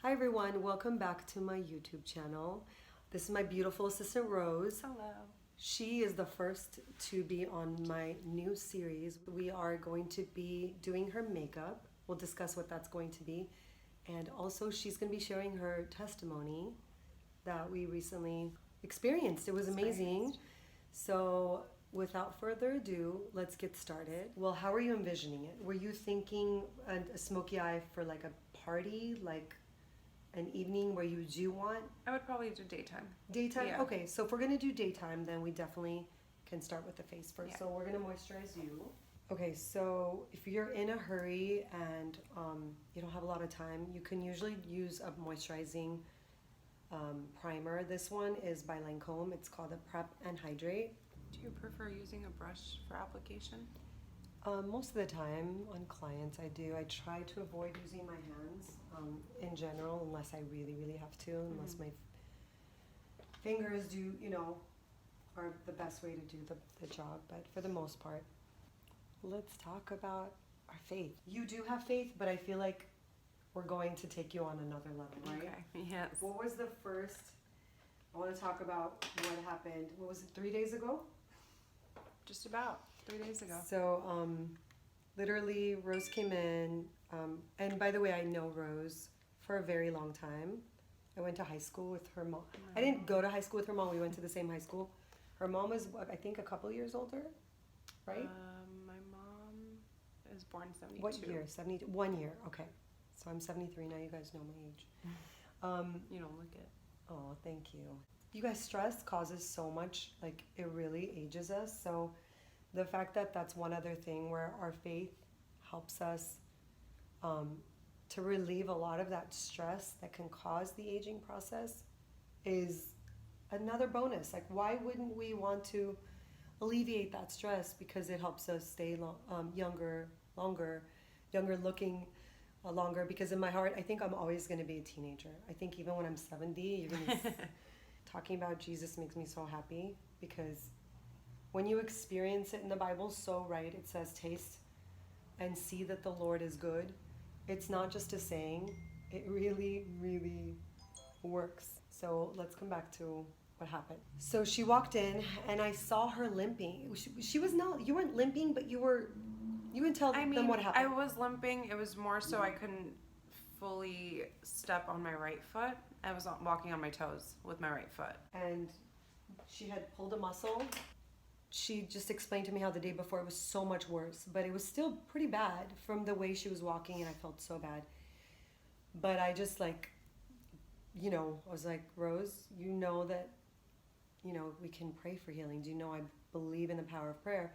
Hi everyone, welcome back to my YouTube channel. This is my beautiful assistant Rose. Hello. She is the first to be on my new series. We are going to be doing her makeup. We'll discuss what that's going to be. And also she's going to be sharing her testimony that we recently experienced. It was amazing. So without further ado, let's get started. Well, how are you envisioning it? Were you thinking a smoky eye for like a party, like an evening where you do want? I would probably do daytime. Daytime? Yeah. Okay, so if we're gonna do daytime, then we definitely can start with the face first. Yeah. So we're gonna moisturize you. Okay, so if you're in a hurry and you don't have a lot of time, you can usually use a moisturizing primer. This one is by Lancome. It's called the Prep and Hydrate. Do you prefer using a brush for application? Most of the time on clients I do. I try to avoid using my hands in general unless I really have to, unless my fingers do, are the best way to do the job. But for the most part, let's talk about our faith. You do have faith, but I feel like we're going to take you on another level, right? Okay, yes. What was the first, I want to talk about what happened, what was it, 3 days ago? Just about 3 days ago. So, literally, Rose came in, and by the way, I know Rose for a very long time. I went to high school with her mom. I didn't go to high school with her mom. We went to the same high school. Her mom was, I think, a couple years older, right? My mom is born 72. What year? 70. 1 year. Okay. So I'm 73 now. You guys know my age. You don't look it. Oh, thank you. You guys, stress causes so much. Like, it really ages us. So the fact that that's one other thing where our faith helps us to relieve a lot of that stress that can cause the aging process is another bonus. Like, why wouldn't we want to alleviate that stress? Because it helps us stay younger looking longer. Because in my heart, I think I'm always going to be a teenager. I think even when I'm 70, you're going to talking about Jesus makes me so happy, because when you experience it in the Bible, so right, it says taste and see that the Lord is good. It's not just a saying, it really works. So let's come back to what happened. So she walked in and I saw her limping. She was not, you weren't limping, but you can tell them what happened. I was limping. It was more so I couldn't fully step on my right foot. I was walking on my toes with my right foot. And she had pulled a muscle. She just explained to me how the day before it was so much worse, but it was still pretty bad from the way she was walking, and I felt so bad. But I just I was like, Rose, you know that, we can pray for healing. Do you know I believe in the power of prayer?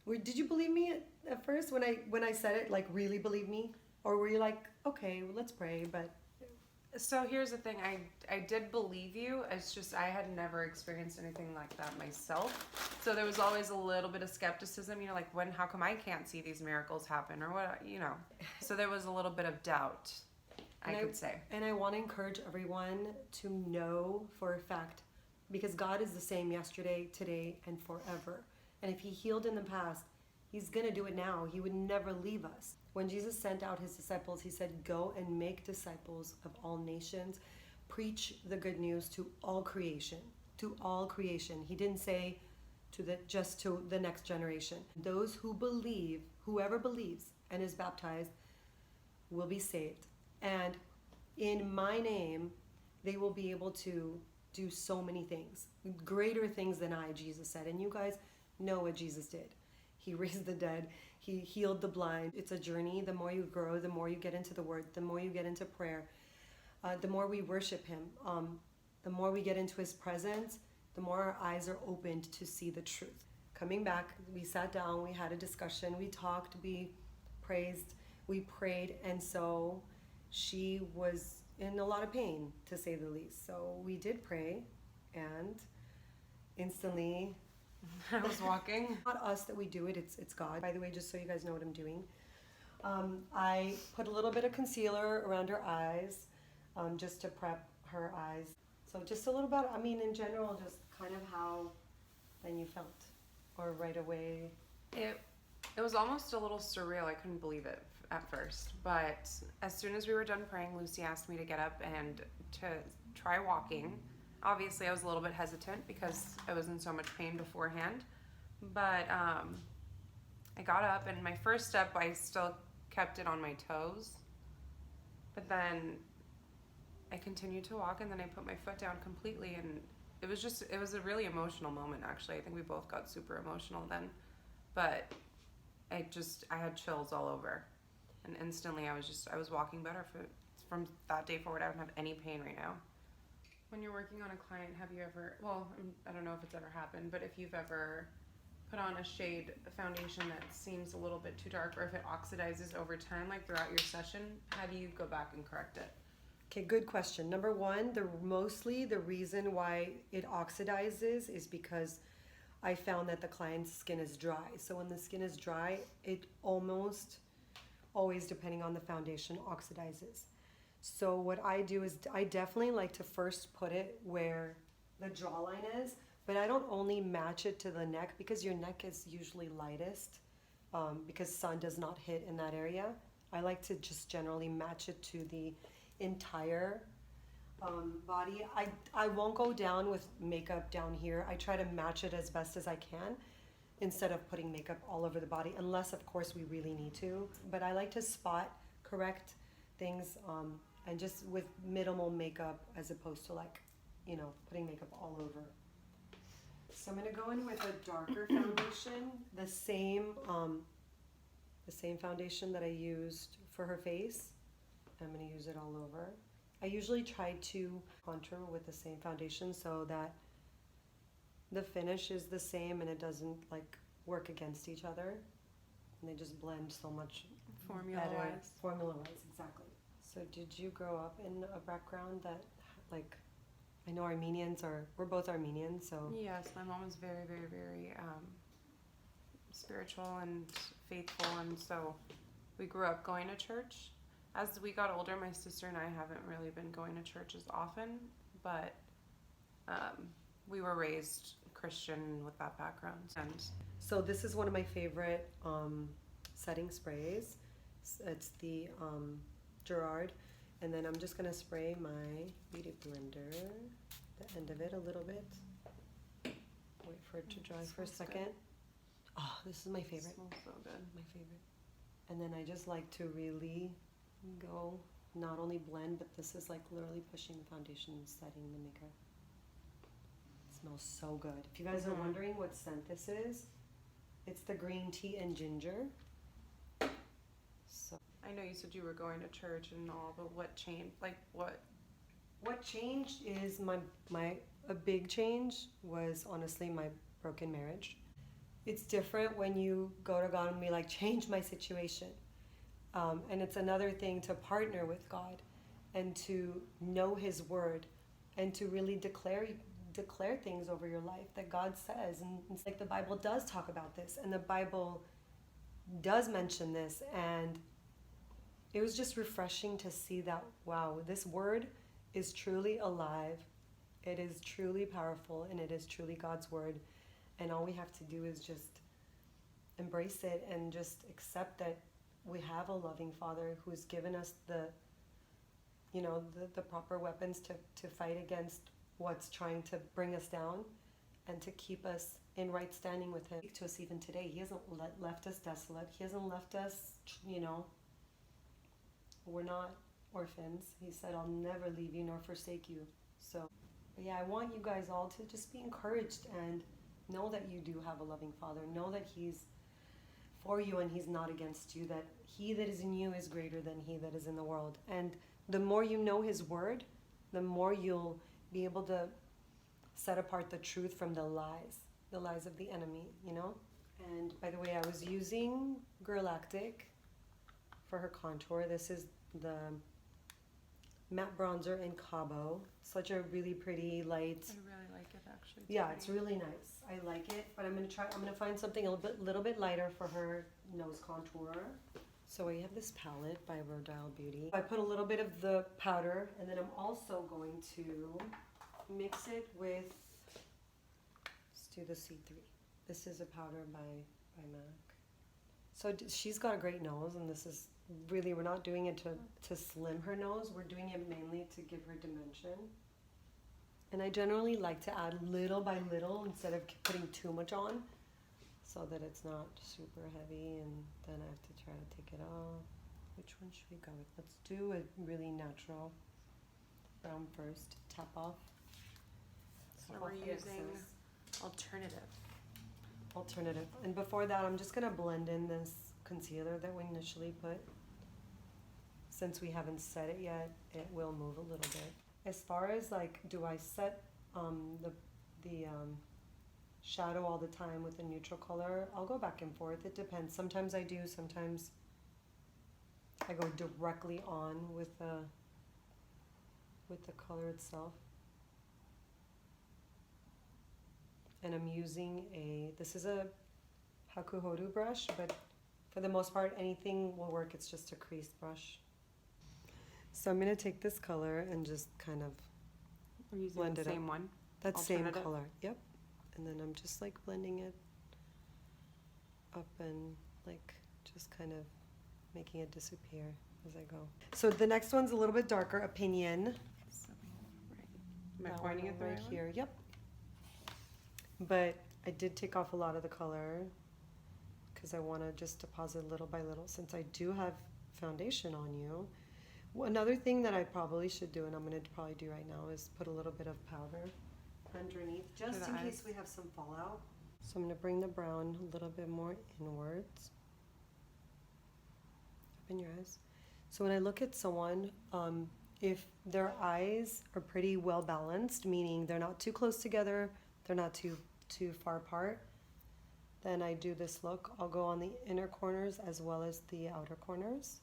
Did you believe me at first when I said it, like really believe me? Or were you like, okay, well, let's pray, but... So here's the thing, I did believe you, it's just I had never experienced anything like that myself. So there was always a little bit of skepticism, like, how come I can't see these miracles happen, or what, So there was a little bit of doubt, I could say. And I want to encourage everyone to know for a fact, because God is the same yesterday, today, and forever. And if He healed in the past, He's going to do it now. He would never leave us. When Jesus sent out His disciples, He said, go and make disciples of all nations. Preach the good news to all creation. To all creation. He didn't say just to the next generation. Those who believe, whoever believes and is baptized will be saved. And in my name, they will be able to do so many things. Greater things than I, Jesus said. And you guys know what Jesus did. He raised the dead. He healed the blind. It's a journey. The more you grow, the more you get into the Word, the more you get into prayer, the more we worship Him, the more we get into His presence, the more our eyes are opened to see the truth. Coming back, we sat down, we had a discussion, we talked, we praised, we prayed, and so she was in a lot of pain, to say the least. So we did pray, and instantly... I was walking. Not us that we do it, it's God. By the way, just so you guys know what I'm doing. I put a little bit of concealer around her eyes, just to prep her eyes. So just a little bit, in general, just kind of how then you felt, or right away. It was almost a little surreal. I couldn't believe it. at first, but as soon as we were done praying, Lucy asked me to get up and to try walking. Obviously, I was a little bit hesitant because I was in so much pain beforehand, but I got up, and my first step, I still kept it on my toes, but then I continued to walk, and then I put my foot down completely, and it was a really emotional moment, actually. I think we both got super emotional then, but I had chills all over, and instantly I was walking better. From that day forward, I don't have any pain right now. When you're working on a client, have you ever, well, I don't know if it's ever happened, but if you've ever put on a shade foundation that seems a little bit too dark, or if it oxidizes over time, like throughout your session, how do you go back and correct it? Okay, good question. Number one, mostly the reason why it oxidizes is because I found that the client's skin is dry. So when the skin is dry, it almost always, depending on the foundation, oxidizes. So what I do is I definitely like to first put it where the jawline is, but I don't only match it to the neck because your neck is usually lightest because sun does not hit in that area. I like to just generally match it to the entire body. I won't go down with makeup down here. I try to match it as best as I can instead of putting makeup all over the body, unless of course we really need to. But I like to spot correct things and just with minimal makeup as opposed to like, you know, putting makeup all over. So I'm gonna go in with a darker foundation, the same foundation that I used for her face. I'm gonna use it all over. I usually try to contour with the same foundation so that the finish is the same and it doesn't like work against each other. And they just blend so much Formula-wise. Formula-wise, exactly. So did you grow up in a background that, like, I know we're both Armenians, so. Yes, my mom was very, very, very spiritual and faithful, and so we grew up going to church. As we got older, my sister and I haven't really been going to church as often, but we were raised Christian with that background. And so this is one of my favorite setting sprays. It's the Gerard, and then I'm just gonna spray my beauty blender, the end of it a little bit. Wait for it to dry for a second. Good. Oh, this is my favorite. It smells so good. My favorite. And then I just like to really go, not only blend, but this is like literally pushing the foundation and setting the makeup. It smells so good. If you guys are wondering what scent this is, it's the green tea and ginger. So I know you said you were going to church and all, but what changed? Like what? What changed is a big change was honestly my broken marriage. It's different when you go to God and be like, change my situation. And it's another thing to partner with God and to know His word and to really declare things over your life that God says. And it's like the Bible does talk about this, and the Bible does mention this, and it was just refreshing to see that, wow, this word is truly alive. It is truly powerful, and it is truly God's word. And all we have to do is just embrace it and just accept that we have a loving Father who's given us the proper weapons to fight against what's trying to bring us down and to keep us in right standing with Him. To us even today, He hasn't left us desolate. He hasn't left us, we're not orphans. He said, I'll never leave you nor forsake you. So, but yeah, I want you guys all to just be encouraged and know that you do have a loving Father. Know that He's for you and He's not against you, that He that is in you is greater than he that is in the world. And the more you know His word, the more you'll be able to set apart the truth from the lies of the enemy, And by the way, I was using Girlactik for her contour. This is the matte bronzer in Cabo. Such a really pretty light. I really like it, actually. Yeah, it's really nice. I like it, but I'm gonna find something a little bit lighter for her nose contour. So I have this palette by Rodial Beauty. I put a little bit of the powder, and then I'm also going to mix it with, let's do the C3. This is a powder by MAC. So she's got a great nose, and this is really, we're not doing it to slim her nose. We're doing it mainly to give her dimension. And I generally like to add little by little instead of putting too much on, so that it's not super heavy, and then I have to try to take it off. Which one should we go with? Let's do a really natural brown first. Tap off. So we're using alternative. And before that, I'm just gonna blend in this concealer that we initially put. Since we haven't set it yet, it will move a little bit. As far as like, do I set the shadow all the time with a neutral color? I'll go back and forth. It depends. Sometimes I do. Sometimes I go directly on with the color itself. And I'm using this is a Hakuhodo brush, but for the most part, anything will work. It's just a crease brush. So I'm gonna take this color and just kind of blend it up. Same one? That same color, yep. And then I'm just like blending it up and like just kind of making it disappear as I go. So the next one's a little bit darker, Opinion. Am I pointing at the right here? Yep. But I did take off a lot of the color because I want to just deposit little by little since I do have foundation on you. Another thing that I probably should do, and I'm going to probably do right now, is put a little bit of powder underneath just in case we have some fallout. So I'm going to bring the brown a little bit more inwards. Open your eyes. So when I look at someone, if their eyes are pretty well balanced, meaning they're not too close together, they're not too far apart, then I do this look. I'll go on the inner corners as well as the outer corners.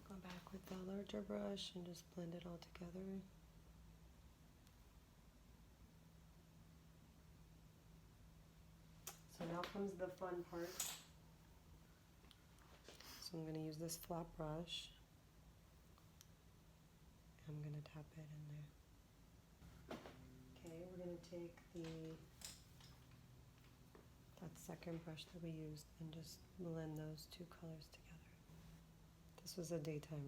Go back with the larger brush and just blend it all together. So now comes the fun part. So I'm going to use this flat brush. I'm going to tap it in there. Okay, we're going to take that second brush that we used and just blend those two colors together. This was a daytime,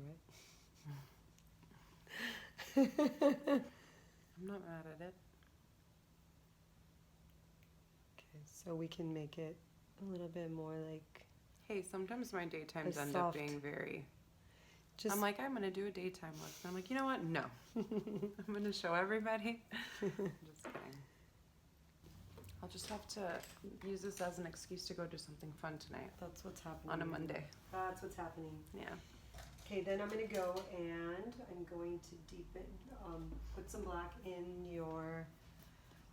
right? I'm not mad at it. Okay, so we can make it a little bit more like... Hey, sometimes my daytimes end up being very... I'm like, I'm going to do a daytime look. And I'm like, you know what? No. I'm going to show everybody. Just kidding. I'll just have to use this as an excuse to go do something fun tonight. That's what's happening. On a Monday. That's what's happening. Yeah. Okay, then I'm going to go and I'm going to deepen, put some black in your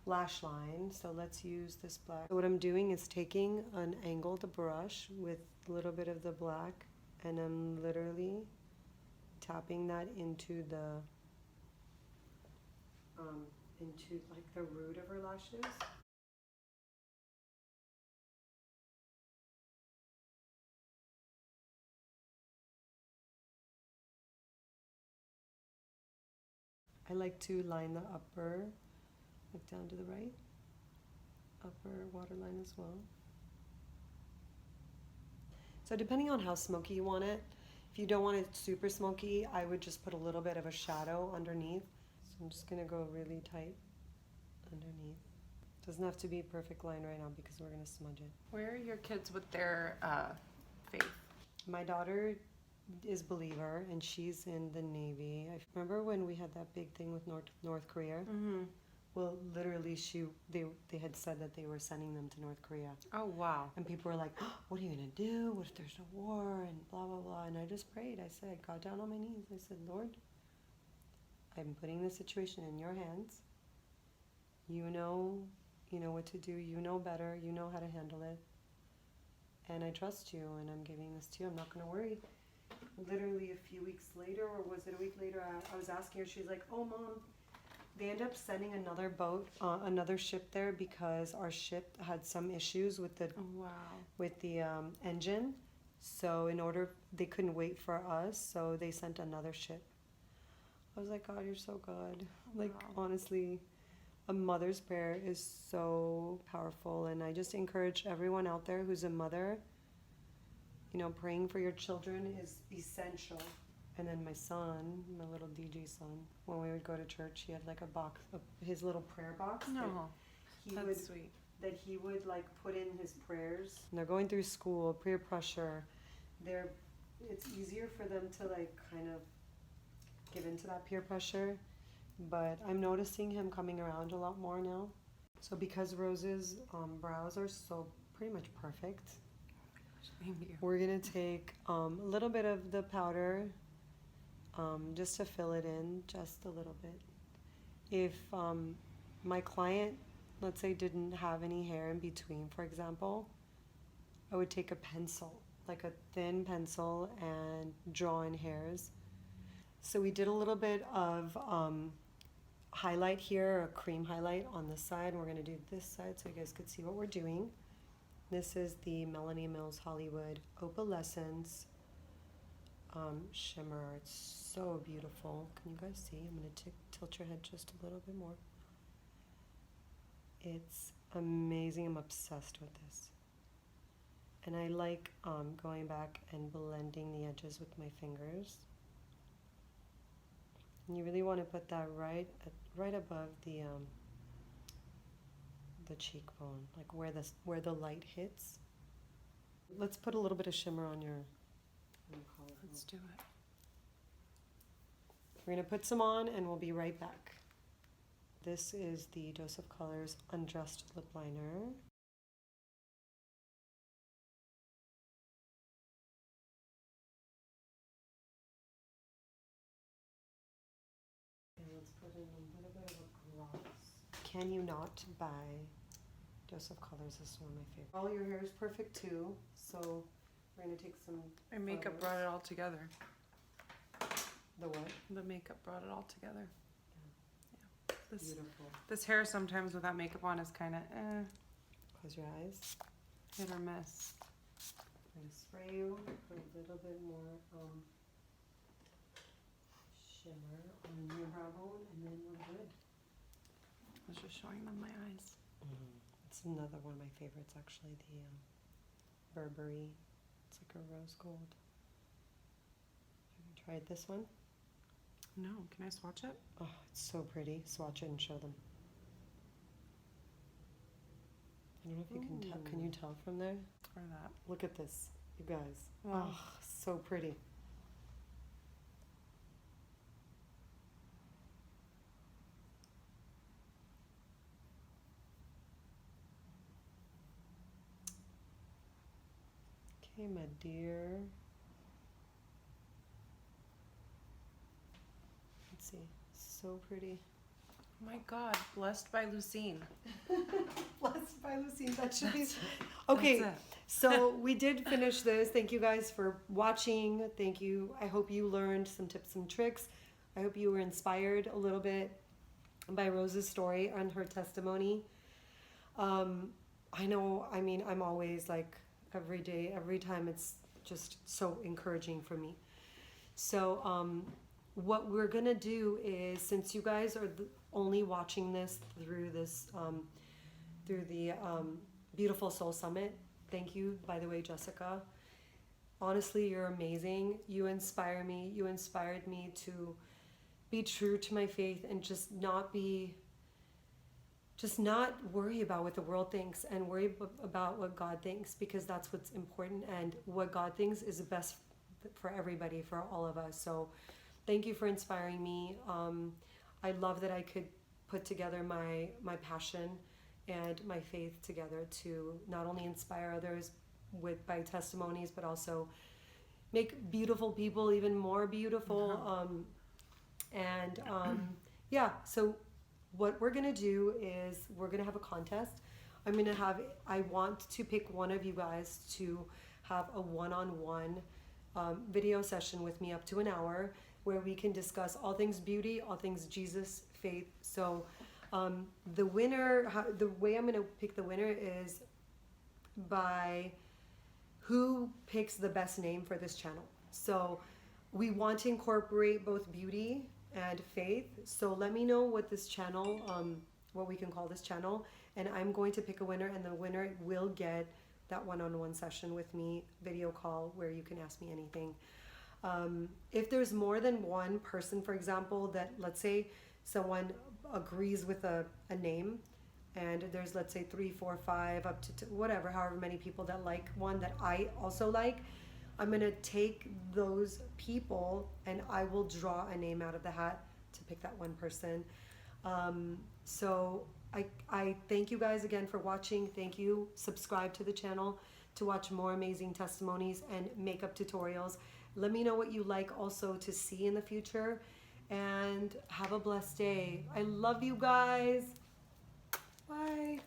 lash line. So let's use this black. So what I'm doing is taking an angled brush with a little bit of the black, and I'm literally tapping that into like the root of her lashes. I like to line the upper, like down to the right, upper waterline as well. So depending on how smoky you want it, if you don't want it super smoky, I would just put a little bit of a shadow underneath. So I'm just gonna go really tight underneath. Doesn't have to be a perfect line right now because we're gonna smudge it. Where are your kids with their faith? My daughter is believer and she's in the Navy. I remember when we had that big thing with North Korea. Mm-hmm. Well, literally, they had said that they were sending them to North Korea. Oh, wow. And people were like, oh, what are you going to do? What if there's a war? And blah, blah, blah. And I just prayed. I said, I got down on my knees. I said, Lord, I'm putting this situation in your hands. You know what to do. You know better. You know how to handle it. And I trust you, and I'm giving this to you. I'm not going to worry. Literally a few weeks later, or was it a week later, I was asking her, she's like, oh, Mom, they ended up sending another boat, another ship there because our ship had some issues with the engine. So they couldn't wait for us, so they sent another ship. I was like, God, you're so good. Like, Wow. honestly, a mother's prayer is so powerful. And I just encourage everyone out there who's a mother, you know, praying for your children is essential. And then my son, my little DG son, when we would go to church, he had like a box, his little prayer box. No, He that's would sweet. that he would like put in his prayers. And they're going through school, peer pressure. It's easier for them to like kind of give into that peer pressure. But I'm noticing him coming around a lot more now. So because Rose's brows are so pretty much perfect, Thank you. we're gonna take a little bit of the powder just to fill it in just a little bit. If my client, let's say, didn't have any hair in between, for example, I would take a pencil, like a thin pencil, and draw in hairs. So we did a little bit of highlight here, a cream highlight on this side, and we're going to do this side so you guys could see what we're doing. This is the Melanie Mills Hollywood Opalescence shimmer. It's so beautiful. Can you guys see? I'm going to tilt your head just a little bit more. It's amazing. I'm obsessed with this. And I like going back and blending the edges with my fingers. And you really want to put that right above the cheekbone, like where the light hits. Let's put a little bit of shimmer on your collarbone. Let's do it. We're gonna put some on, and we'll be right back. This is the Dose of Colors Undressed Lip Liner. And let's put in a little bit of a gloss. Can you not buy Dose of Colors? This is one of my favorites. All your hair is perfect too, so we're gonna take some. My makeup brought it all together. The what? The makeup brought it all together. Yeah. Beautiful. This hair sometimes without makeup on is kind of Close your eyes. hit or miss. I'm gonna spray you, put a little bit more shimmer on your brow bone, and then we're good. I was just showing them my eyes. It's another one of my favorites, actually. The Burberry. It's like a rose gold. Have you tried this one? No, can I swatch it? Oh, it's so pretty. Swatch it and show them. I don't know if you can tell. Can you tell from there? Or that. Look at this, you guys. Wow. Oh, so pretty. Okay, my dear. Let's see. So pretty. Oh my God, blessed by Lucine. Blessed by Lucine. That should be. That's Okay, That's it. so we did finish this. Thank you guys for watching. Thank you. I hope you learned some tips and tricks. I hope you were inspired a little bit by Rose's story and her testimony. I know, I mean, I'm always like every day, every time, it's just so encouraging for me. So what we're going to do is, since you guys are only watching this through the Beautiful Soul Summit, thank you, by the way, Jessica. Honestly, you're amazing. You inspire me. You inspired me to be true to my faith and just not worry about what the world thinks and worry about what God thinks, because that's what's important, and what God thinks is the best for everybody, for all of us. So thank you for inspiring me. I love that I could put together my passion and my faith together to not only inspire others by testimonies, but also make beautiful people even more beautiful. Yeah, so what we're gonna do is we're gonna have a contest. I want to pick one of you guys to have a one-on-one video session with me up to an hour, where we can discuss all things beauty, all things Jesus, faith. So the way I'm gonna pick the winner is by who picks the best name for this channel. So we want to incorporate both beauty and Faith. So let me know what this channel, what we can call this channel, and I'm going to pick a winner, and the winner will get that one-on-one session with me, video call, where you can ask me anything. If there's more than one person, for example, that let's say someone agrees with a name, and there's, let's say, 3, 4, 5, up to whatever, however many people that like one that I also like, I'm gonna take those people and I will draw a name out of the hat to pick that one person. So I thank you guys again for watching. Thank you. Subscribe to the channel to watch more amazing testimonies and makeup tutorials. Let me know what you like also to see in the future, and have a blessed day. I love you guys. Bye.